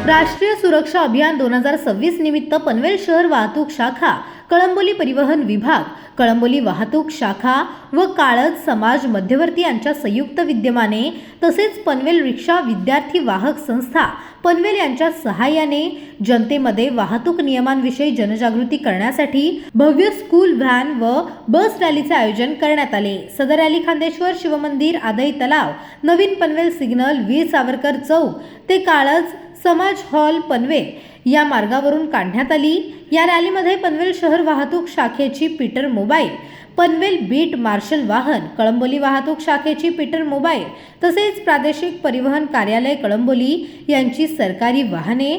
राष्ट्रीय सुरक्षा अभियान 2026 निमित्त पनवेल शहर वाहतूक शाखा, कळंबोली परिवहन विभाग, कळंबोली वाहतूक शाखा व काळज समाज मध्यवर्ती यांच्या संयुक्त विद्यमाने तसेच पनवेल रिक्षा विद्यार्थी वाहक संस्था पनवेल यांच्या सहाय्याने जनतेमध्ये वाहतूक नियमांविषयी जनजागृती करण्यासाठी भव्य स्कूल व्हॅन व बस रॅलीचे आयोजन करण्यात आले। सदर रॅली खांदेश्वर शिवमंदिर, आदई तलाव, नवीन पनवेल सिग्नल, वीर सावरकर चौक ते काळज समाज हॉल पनवेल या मार्गावरून काढण्यात आली। या रॅलीमध्ये पनवेल शहर वाहतूक शाखेची Peter mobile, Panvel beat marshal वाहन, कळंबोली वाहतूक शाखेची पीटर मोबाईल तसेच प्रादेशिक परिवहन कार्यालय कळंबोली यांची सरकारी वाहने,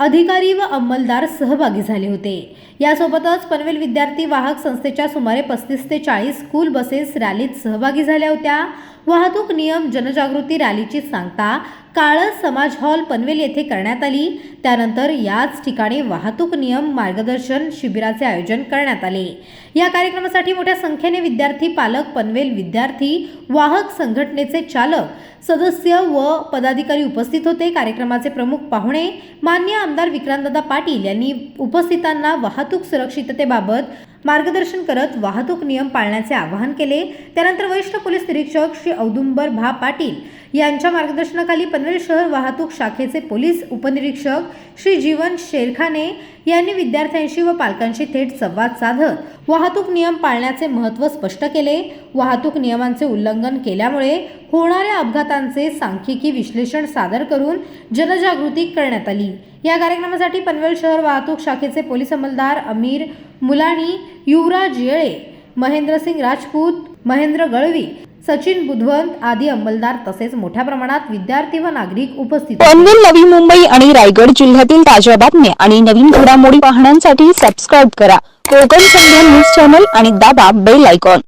अधिकारी व अंमलदार सहभागी झाले होते। यासोबतच पनवेल विद्यार्थी वाहक संस्थेच्या सुमारे 35 ते 40 स्कूल बसेस रॅलीत सहभागी झाल्या होत्या। वाहतूक नियम जनजागृती रॅलीची सांगता काळज समाज हॉल पनवेल येथे करण्यात आली। त्यानंतर याच ठिकाणी वाहतूक नियम मार्गदर्शन शिबिराचे आयोजन करण्यात आले। या कार्यक्रमासाठी मोठ्या संख्येने विद्यार्थी, पालक, पनवेल विद्यार्थी वाहक संघटनेचे चालक, सदस्य व पदाधिकारी उपस्थित होते। कार्यक्रमाचे प्रमुख पाहुणे माननीय आमदार विक्रांतदादा पाटील यांनी उपस्थितांना वाहतूक सुरक्षिततेबाबत मार्गदर्शन करत वाहतूक नियम पाळण्याचे आवाहन केले। त्यानंतर वरिष्ठ पोलीस निरीक्षक श्री औदुंबर भा पाटील यांच्या मार्गदर्शनाखाली पनवेल शहर वाहतूक शाखेचे पोलीस उपनिरीक्षक श्री जीवन शेरखाने यांनी विद्यार्थ्यांशी व पालकांशी थेट संवाद साधत वाहतूक नियम पाळण्याचे महत्त्व स्पष्ट केले। वाहतूक नियमांचे उल्लंघन केल्यामुळे होणाऱ्या अपघातांचे सांख्यिकी विश्लेषण सादर करून जनजागृती करण्यात आली। या कार्यक्रमासाठी पनवेल शहर वाहतूक शाखेचे पोलीस अंमलदार अमीर मुलानी, युवराज येळे, महेंद्रसिंग राजपूत, महेंद्र गळवी, सचिन बुधवंत आदी अंमलदार तसेच मोठ्या प्रमाणात विद्यार्थी व नागरिक उपस्थित होते। पनवेल, नवी मुंबई आणि रायगड जिल्ह्यातील ताज्या बातम्या आणि नवीन घडामोडी पाहण्यासाठी सबस्क्राइब करा कोकण संध्या न्यूज चॅनल आणि दाबा बेल आयकॉन।